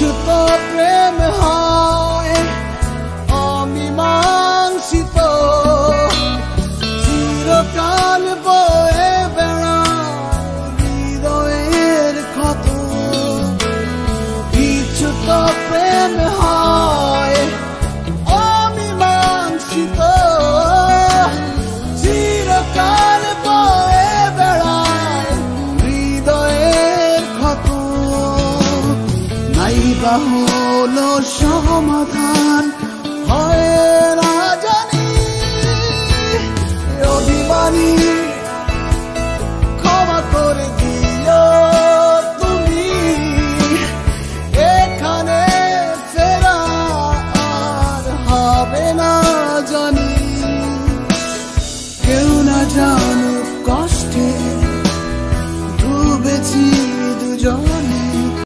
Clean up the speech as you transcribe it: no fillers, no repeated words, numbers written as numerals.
কিছু তো প্রেম হয় অমীমাংসিত, চিরকাল বয়ে বেড়ায় হৃদয়ের ক্ষত। কিছু তো প্রেম হয় অমীমাংসিত, চিরকাল বয়ে বেড়ায় হৃদয়ের ক্ষত। নাইবা হলো সমাধান, হয়